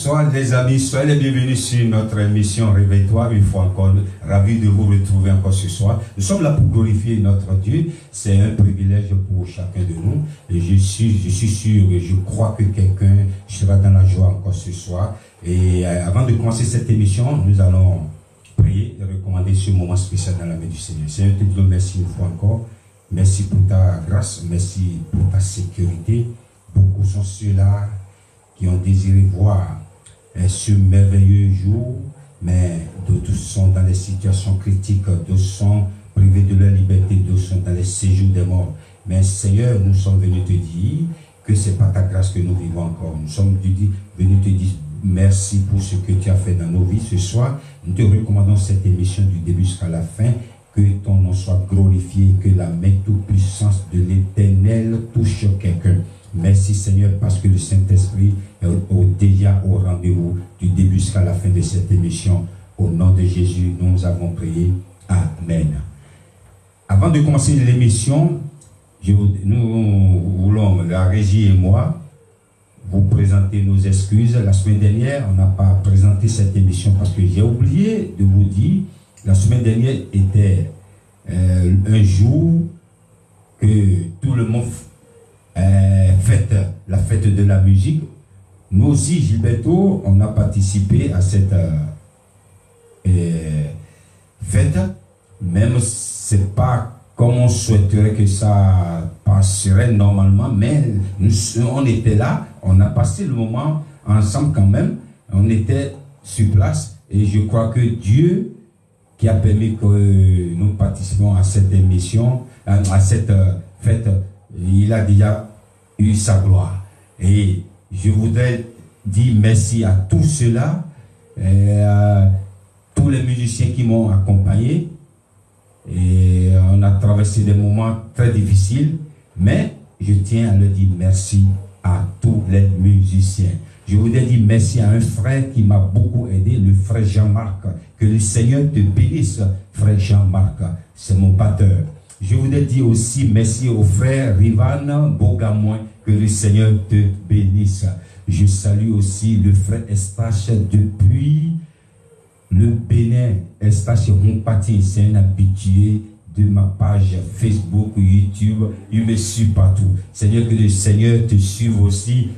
Bonsoir les amis, soyez les bienvenus sur notre émission Réveille-toi. Une fois encore, ravi de vous retrouver encore ce soir. Nous sommes là pour glorifier notre Dieu. C'est un privilège pour chacun de nous. Et je suis sûr et je crois que quelqu'un sera dans la joie encore ce soir. Et avant de commencer cette émission, nous allons prier et recommander ce moment spécial dans la main du Seigneur. Seigneur, te disons merci une fois encore. Merci pour ta grâce, merci pour ta sécurité. Beaucoup sont ceux-là qui ont désiré voir ce merveilleux jour, mais d'autres sont dans des situations critiques, d'autres sont privés de leur liberté, d'autres sont dans les séjours des morts. Mais Seigneur, nous sommes venus te dire que ce n'est pas ta grâce que nous vivons encore. Nous sommes venus te dire merci pour ce que tu as fait dans nos vies ce soir. Nous te recommandons cette émission du début jusqu'à la fin. Que ton nom soit glorifié, que la main toute puissance de l'Éternel touche quelqu'un. Merci Seigneur parce que le Saint-Esprit est déjà au rendez-vous du début jusqu'à la fin de cette émission. Au nom de Jésus, nous avons prié. Amen. Avant de commencer l'émission, nous voulons, la régie et moi, vous présenter nos excuses. La semaine dernière, on n'a pas présenté cette émission parce que j'ai oublié de vous dire, la semaine dernière était un jour que tout le monde fête la fête de la musique. Nous aussi, Gilberto, on a participé à cette fête, même c'est pas comme on souhaiterait que ça passerait normalement, mais on était là, on a passé le moment ensemble quand même, on était sur place et je crois que Dieu qui a permis que nous participions à cette émission, à cette fête, il a déjà eu sa gloire. Et je voudrais dire merci à tous ceux-là, tous les musiciens qui m'ont accompagné. Et on a traversé des moments très difficiles, mais je tiens à leur dire merci à tous les musiciens. Je voudrais dire merci à un frère qui m'a beaucoup aidé, le frère Jean-Marc. Que le Seigneur te bénisse, frère Jean-Marc. C'est mon batteur. Je voudrais dire aussi merci au frère Rivan Bogamoin. Que le Seigneur te bénisse. Je salue aussi le frère Estache depuis le Bénin. Estache Rompati, c'est un habitué de ma page Facebook, YouTube. Il me suit partout. Seigneur, que le Seigneur te suive aussi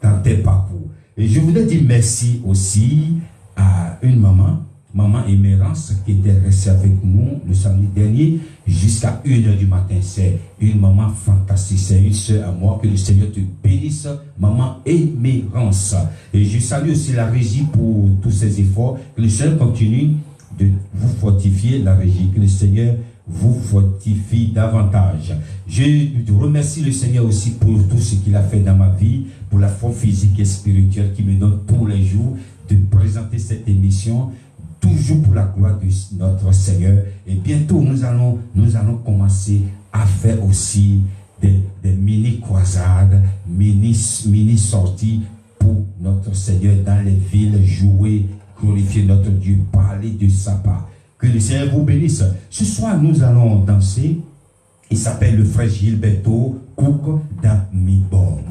dans tes parcours. Et je voudrais dire merci aussi à une maman Émérance, qui était restée avec nous le samedi dernier jusqu'à 1h du matin. C'est une maman fantastique, c'est une soeur à moi. Que le Seigneur te bénisse, maman Émérance. Et je salue aussi la régie pour tous ses efforts. Que le Seigneur continue de vous fortifier, la régie. Que le Seigneur vous fortifie davantage. Je remercie le Seigneur aussi pour tout ce qu'il a fait dans ma vie, pour la force physique et spirituelle qui me donne tous les jours de présenter cette émission, toujours pour la gloire de notre Seigneur. Et bientôt, nous allons commencer à faire aussi des mini-croisades, mini-sorties pour notre Seigneur dans les villes, jouer, glorifier notre Dieu, parler de sa part. Que le Seigneur vous bénisse. Ce soir, nous allons danser. Il s'appelle le frère Gilberto Cook dans Midbor.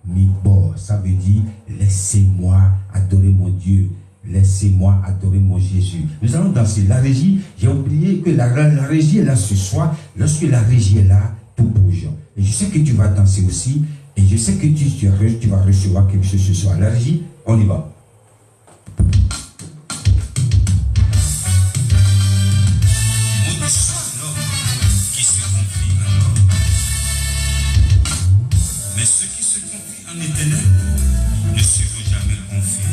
Midbor, ça veut dire laissez-moi adorer mon Dieu. Laissez-moi adorer mon Jésus. Nous allons danser. La régie, j'ai oublié que la régie est là ce soir. Lorsque la régie est là, tout bouge. Et je sais que tu vas danser aussi. Et je sais que tu vas recevoir quelque chose ce soir. La régie, on y va. Mais ceux qui se confient en l'Éternel ne seront jamais confiés.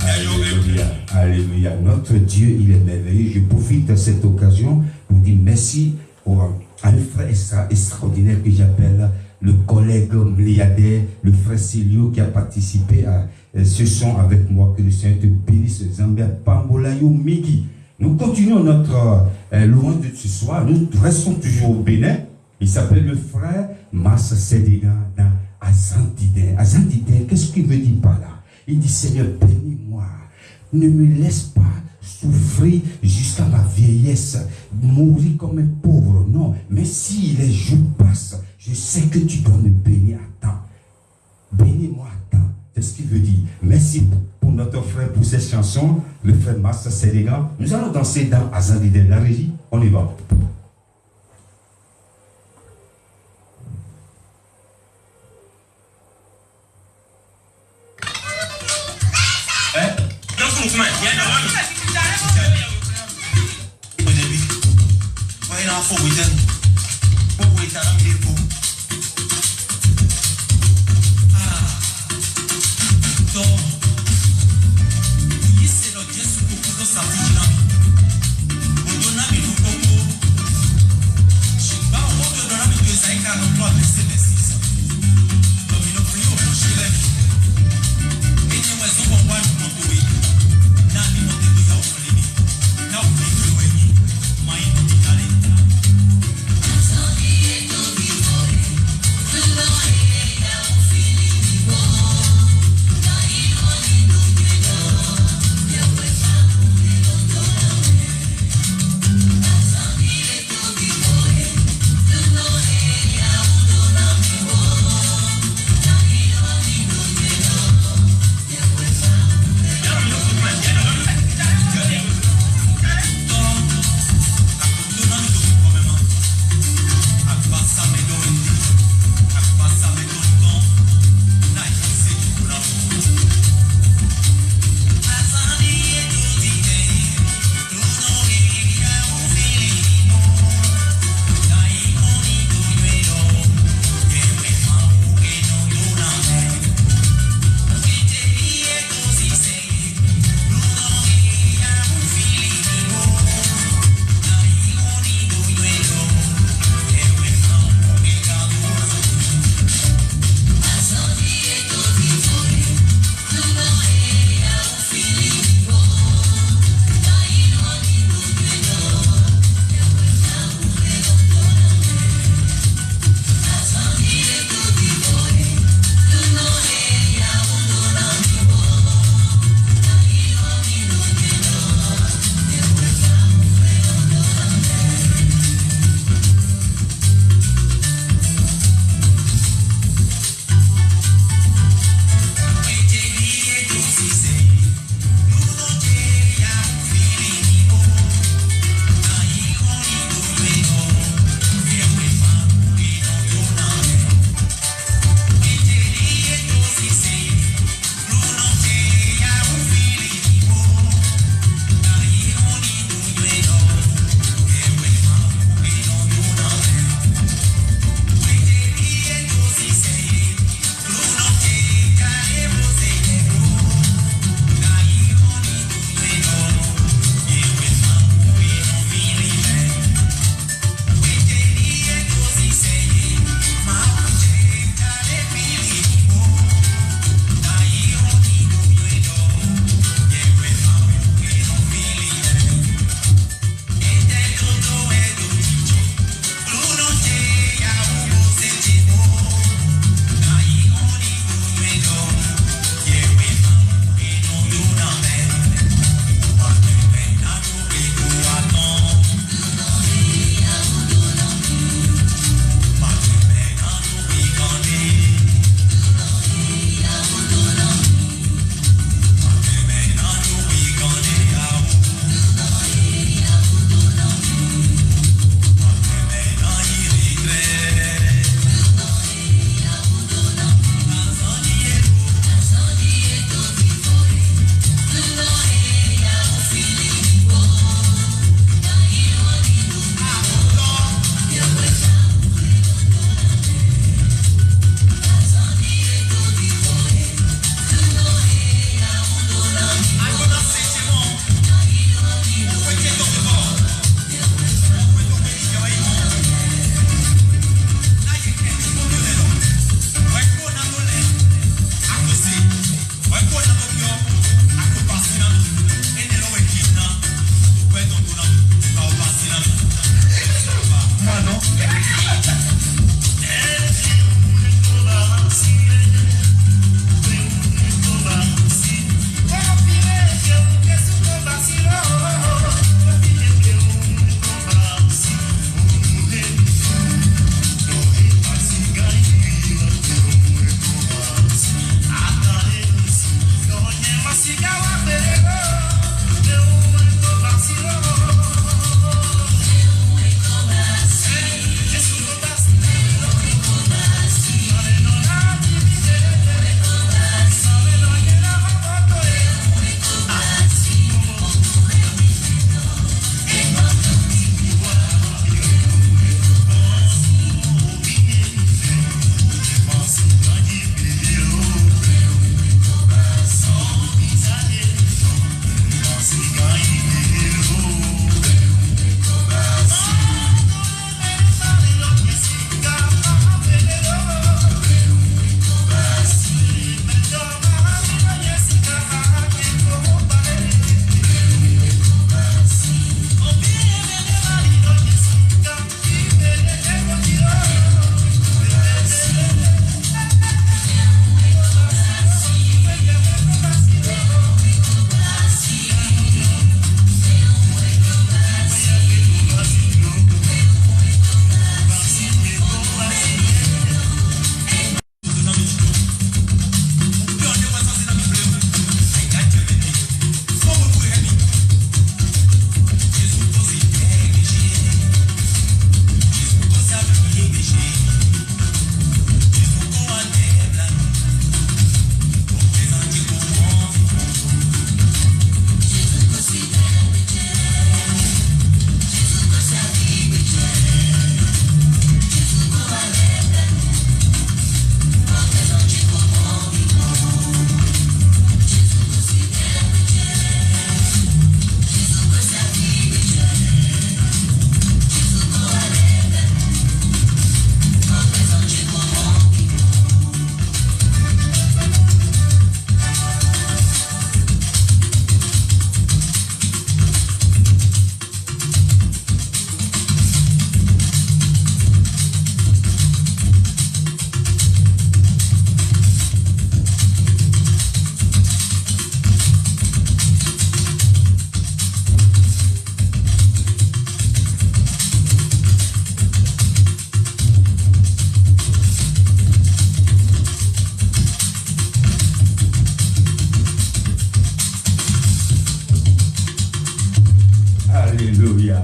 Alléluia, alléluia. Notre Dieu, il est merveilleux. Je profite de cette occasion pour dire merci à un frère extraordinaire que j'appelle le collègue milliardaire, le frère Célio qui a participé à ce son avec moi. Que le Seigneur te bénisse. Zambia Pambolayo Migi. Nous continuons notre louange de ce soir. Nous restons toujours au Bénin. Il s'appelle le frère Massa Sédéga dans Azantidin. Azantidin, qu'est-ce qu'il veut dire par là? Il dit, Seigneur, bénis-moi. Ne me laisse pas souffrir jusqu'à ma vieillesse, mourir comme un pauvre. Non, mais si les jours passent, je sais que tu dois me bénir à temps. Bénis-moi à temps. C'est ce qu'il veut dire. Merci pour notre frère, pour cette chanson, le frère Massa Sédéga. Nous allons danser dans Azantidin. La régie, on y va. Don't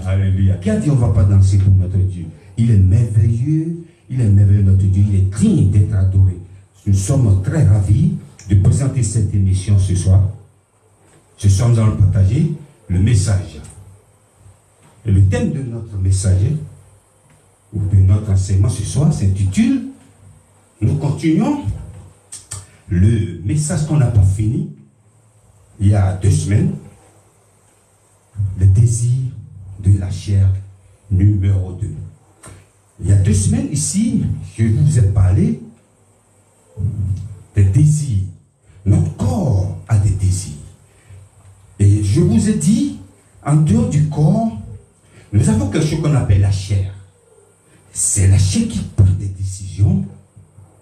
Alléluia. Qui a dit on ne va pas danser pour notre Dieu? Il est merveilleux, notre Dieu. Il est digne d'être adoré. Nous sommes très ravis de présenter cette émission ce soir. Ce soir, nous allons partager le message. Et le thème de notre message, ou de notre enseignement ce soir, s'intitule « Nous continuons le message qu'on n'a pas fini il y a 2 semaines, le désir de la chair numéro 2. Il y a 2 semaines ici, je vous ai parlé des désirs. Notre corps a des désirs. Et je vous ai dit, en dehors du corps, nous avons quelque chose qu'on appelle la chair. C'est la chair qui prend des décisions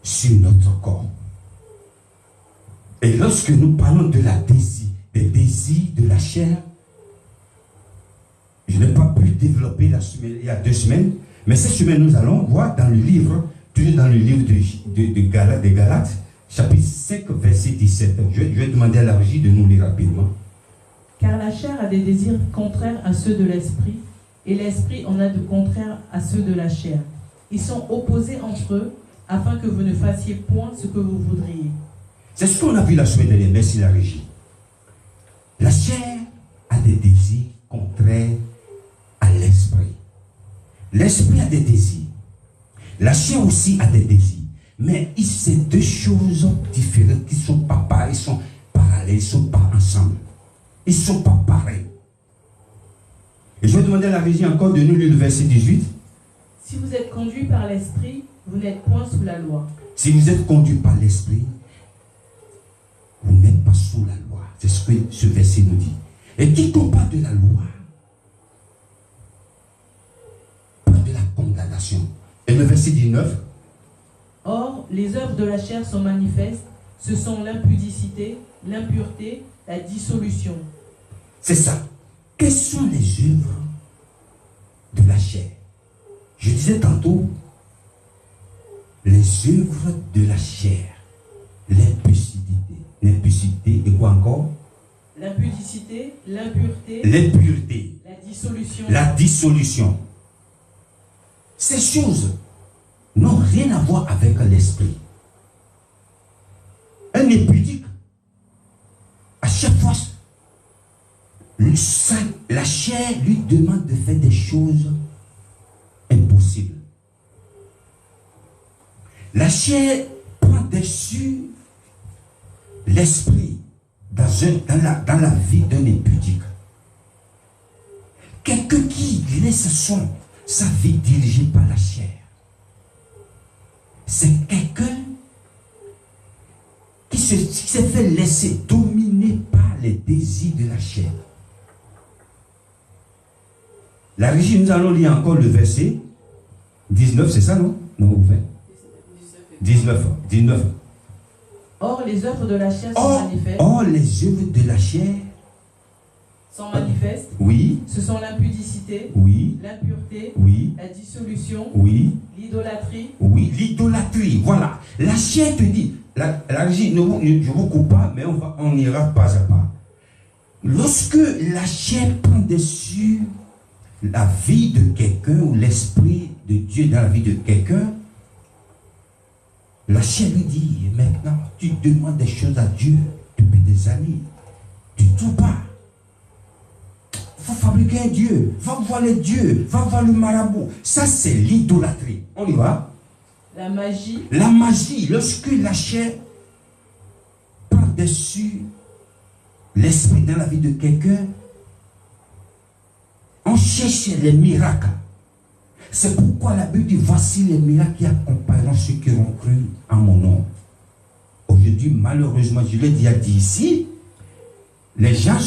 sur notre corps. Et lorsque nous parlons de des désirs de la chair, je n'ai pas pu développer il y a 2 semaines, mais cette semaine nous allons voir dans le livre, toujours dans le livre de Galates, chapitre 5, verset 17. Je vais demander à la régie de nous lire rapidement. Car la chair a des désirs contraires à ceux de l'esprit, et l'esprit en a de contraires à ceux de la chair. Ils sont opposés entre eux, afin que vous ne fassiez point ce que vous voudriez. C'est ce qu'on a vu la semaine dernière, merci la régie. La chair a des désirs contraires à l'esprit. L'esprit a des désirs. La chair aussi a des désirs. Mais c'est 2 choses différentes qui ne sont pas pareilles, ils sont parallèles, ils ne sont pas ensemble. Ils ne sont pas pareils. Et je vais demander à la régie encore de nous lire le verset 18. Si vous êtes conduit par l'esprit, vous n'êtes point sous la loi. Si vous êtes conduit par l'esprit, vous n'êtes pas sous la loi. C'est ce que ce verset nous dit. Et quiconque parle de la loi, parle de la condamnation. Et le verset 19. Or, les œuvres de la chair sont manifestes. Ce sont l'impudicité, l'impureté, la dissolution. C'est ça. Quelles sont les œuvres de la chair? Je disais tantôt, les œuvres de la chair, l'impudicité et quoi encore? L'impudicité, l'impureté, la dissolution. Ces choses n'ont rien à voir avec l'esprit. Un impudique, à chaque fois, la chair lui demande de faire des choses impossibles. La chair prend dessus l'esprit dans la vie d'un impudique. Quelqu'un qui laisse sa vie dirigée par la chair, c'est quelqu'un qui s'est fait laisser dominer par les désirs de la chair. La régie, nous allons lire encore le verset 19, c'est ça, non? Non, 20. 19. Or, les œuvres de la chair sont manifestes. Or, les œuvres de la chair sont manifestes. Oui. Ce sont l'impudicité. Oui. L'impureté. Oui. La dissolution. Oui. L'idolâtrie. Oui, l'idolâtrie. Voilà. La chair te dit, la régie, je ne vous coupe pas, mais on ira pas à pas. Lorsque la chair prend dessus la vie de quelqu'un ou l'esprit de Dieu dans la vie de quelqu'un, la chair lui dit, maintenant, tu demandes des choses à Dieu depuis des années. Tu ne trouves pas. Il faut fabriquer un Dieu. Va voir les dieux. Va voir le marabout. Ça, c'est l'idolâtrie. On y va. La magie. La magie. Lorsque la chair prend dessus l'esprit dans la vie de quelqu'un, on cherche les miracles. C'est pourquoi la Bible dit, voici les miracles qui accompagneront ceux qui ont cru en mon nom. Aujourd'hui, malheureusement, je l'ai déjà dit ici, les gens ne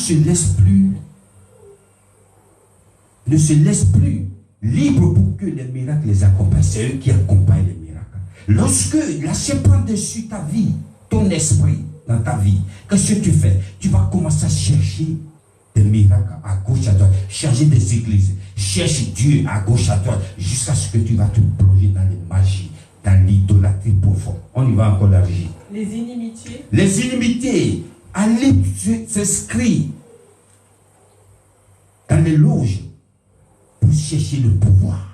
se laissent plus libres pour que les miracles les accompagnent. C'est eux qui accompagnent les miracles. Lorsque la chair prend dessus ta vie, ton esprit dans ta vie, qu'est-ce que tu fais? Tu vas commencer à chercher des miracles à gauche, à droite, chercher des églises, cherche Dieu à gauche, à droite, jusqu'à ce que tu vas te plonger dans les magies, dans l'idolâtrie profonde. On y va encore la vie. Les inimitiés. Les inimitiés. Allez s'inscrire dans les loges chercher le pouvoir.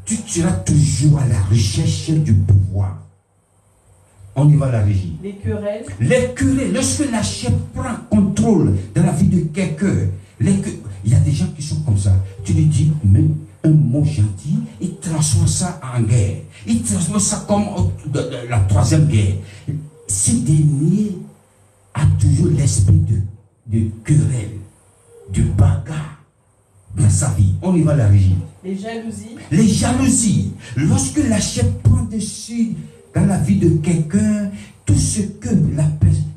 Tu seras toujours à la recherche du pouvoir. On y va à la régie. Les querelles. Les querelles, lorsque la chair prend contrôle de la vie de quelqu'un, il y a des gens qui sont comme ça. Tu lui dis même un mot gentil, il transforme ça en guerre. Il transforme ça comme la troisième guerre. Ce dernier a toujours l'esprit de querelle, de bagarre dans sa vie. On y va à la régie. Les jalousies. Les jalousies. Lorsque la chair prend dessus dans la vie de quelqu'un, tout ce que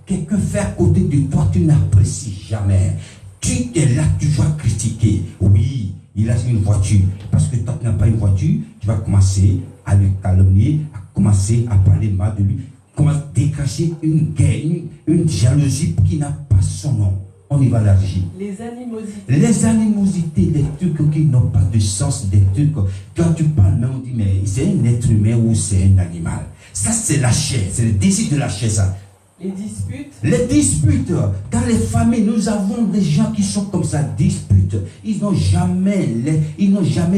quelqu'un fait à côté de toi, tu n'apprécies jamais. Tu es là, tu vas critiquer. Oui, il a une voiture. Parce que toi, tu n'as pas une voiture, tu vas commencer à le calomnier, à commencer à parler mal de lui, commencer à déclencher une guerre, une jalousie qui n'a pas son nom. On y va à la régie. Les animosités. Les animosités, des trucs qui n'ont pas de sens, des trucs. Quand tu parles, même on dit, mais c'est un être humain ou c'est un animal. Ça, c'est la chair, c'est le désir de la chair, ça. Les disputes. Les disputes. Dans les familles, nous avons des gens qui sont comme ça, disputes. Ils n'ont jamais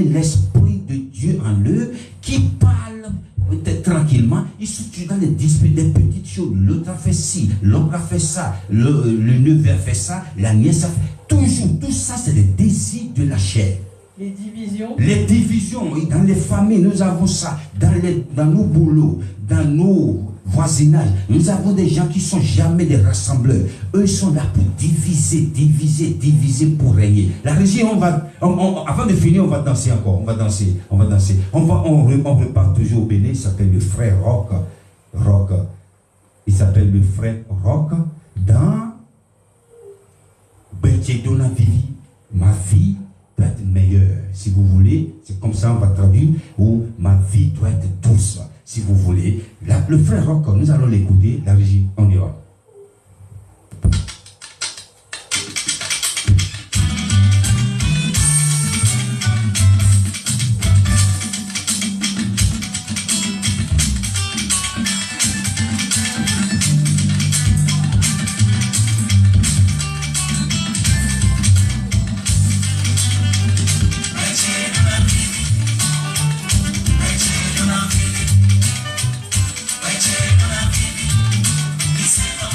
l'esprit de Dieu en eux, qui parlent tranquillement. Ils sont dans les disputes, des petites choses. L'autre a fait ci, l'autre a fait ça, le neveu a fait ça, la nièce a fait. Toujours, tout ça, c'est le désir de la chair. Les divisions. Les divisions, dans les familles, nous avons ça. Dans nos boulots, dans nos voisinages, nous avons des gens qui ne sont jamais des rassembleurs. Eux, ils sont là pour diviser pour régner. La régie, avant de finir, on va danser encore. On repart toujours au Bénin. Il s'appelle le frère Rock. Il s'appelle le frère Rock dans Betjedona Vivi. Ma vie doit être meilleure. Si vous voulez, c'est comme ça on va traduire, ou ma vie doit être douce. Si vous voulez, là, le frère Rock, nous allons l'écouter, la régie, on y va. It's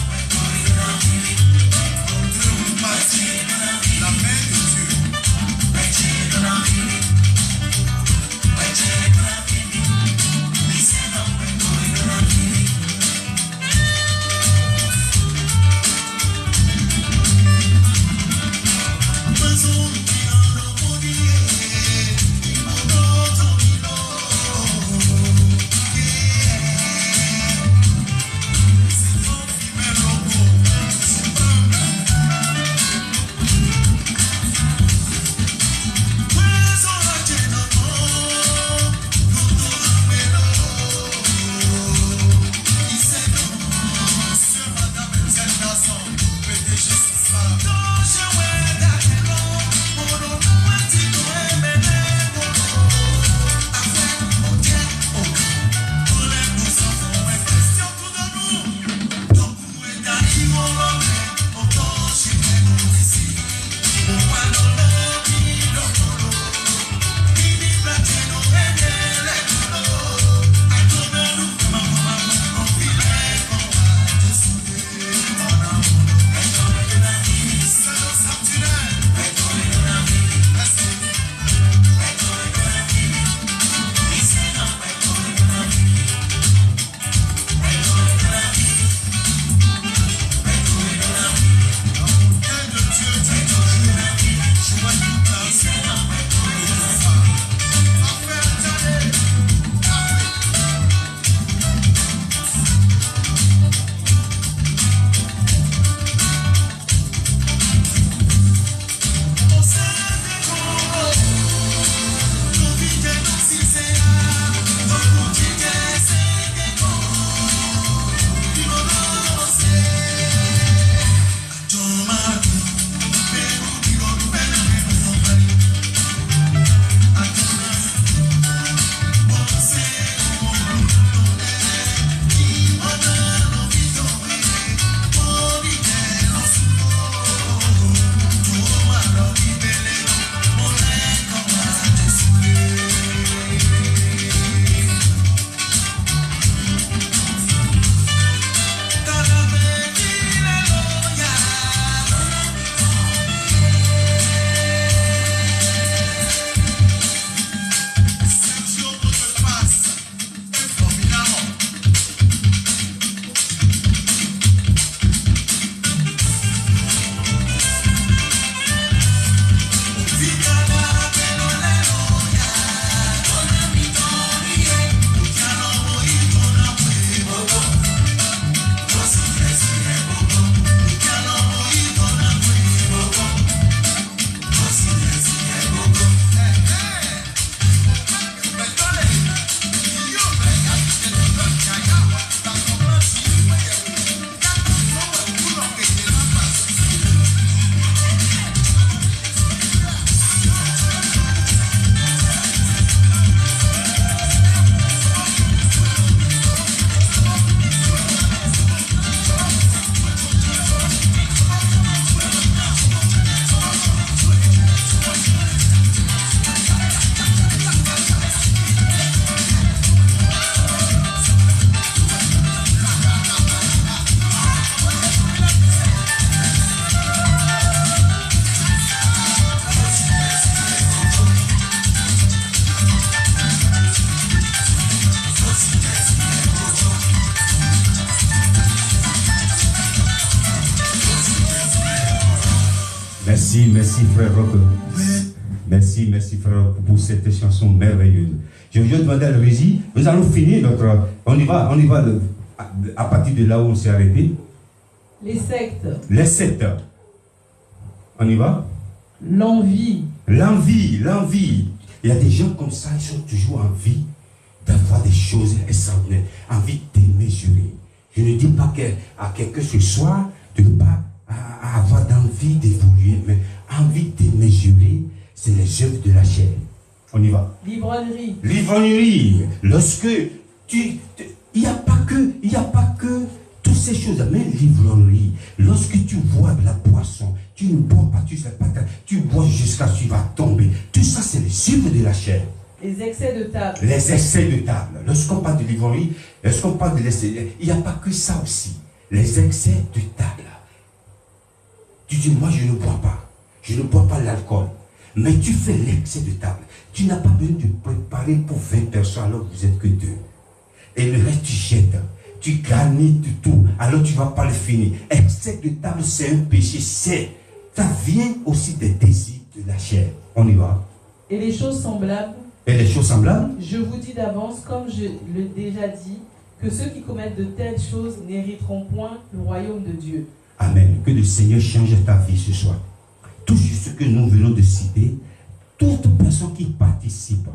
Merci, merci frère Roque. Merci, merci frère Roque pour cette chanson merveilleuse. Je vais demander à la régie, nous allons finir notre... On y va à partir de là où on s'est arrêté. Les sectes. Les sectes. On y va? L'envie. L'envie. Il y a des gens comme ça, ils sont toujours en vie d'avoir des choses extraordinaires, envie démesurée. Je ne dis pas à quelqu'un ce soir de ne pas avoir d'envie d'évoluer, mais envie démesurée, c'est les œuvres de la chair. On y va. L'ivrognerie. L'ivrognerie. Lorsque il n'y a pas que toutes ces choses, mais l'ivrognerie. Lorsque tu bois de la boisson, tu ne bois pas, tu sais pas, tu bois jusqu'à ce que tu vas tomber. Tout ça, c'est les œuvres de la chair. Les excès de table. Les excès de table. Lorsqu'on parle de l'ivrognerie, lorsqu'on parle de l'excès, il n'y a pas que ça aussi. Les excès de table. Tu dis, moi je ne bois pas. Je ne bois pas l'alcool. Mais tu fais l'excès de table. Tu n'as pas besoin de préparer pour 20 personnes alors que vous n'êtes que 2. Et le reste, tu jettes. Tu garnis tout. Alors tu ne vas pas le finir. Excès de table, c'est un péché. Ça vient aussi des désirs de la chair. On y va. Et les choses semblables. Et les choses semblables. Je vous dis d'avance, comme je l'ai déjà dit, que ceux qui commettent de telles choses n'hériteront point le royaume de Dieu. Amen. Que le Seigneur change ta vie ce soir. Tout ce que nous venons de citer, toute personne qui participe,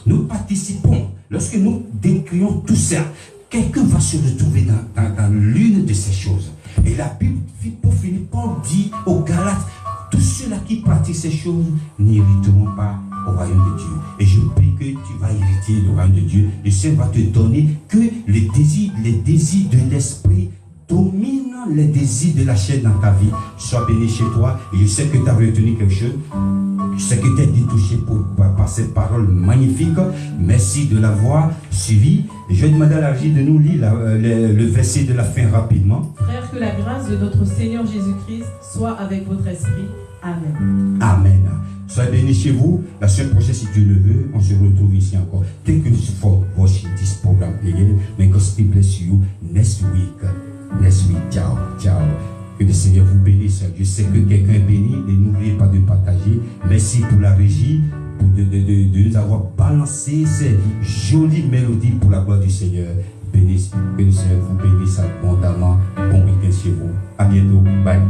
nous participons. Lorsque nous décrions tout ça, quelqu'un va se retrouver dans l'une de ces choses. Et la Bible, pour finir, Paul dit aux Galates, tous ceux-là qui pratiquent ces choses n'hériteront pas au royaume de Dieu. Et je prie que tu vas hériter le royaume de Dieu. Le Seigneur va te donner que les désirs de l'esprit dominent les désirs de la chair dans ta vie. Sois béni chez toi. Et je sais que tu as retenu quelque chose. Je sais que tu as été touché par cette parole magnifique. Merci de l'avoir suivi. Et je vais demander à la régie de nous lire le verset de la fin rapidement. Frères, que la grâce de notre Seigneur Jésus-Christ soit avec votre esprit. Amen. Amen. Soyez bénis chez vous. La semaine prochaine, si Dieu le veut, on se retrouve ici encore. Thank you for watching this program again. May God still bless you next week. Next week. Ciao. Ciao. Que le Seigneur vous bénisse. Je sais que quelqu'un est béni et n'oubliez pas de partager. Merci pour la régie, pour de nous avoir balancé ces jolies mélodies pour la gloire du Seigneur. Bénisse. Que le Seigneur vous bénisse abondamment. Bon week-end chez vous. À bientôt. Bye.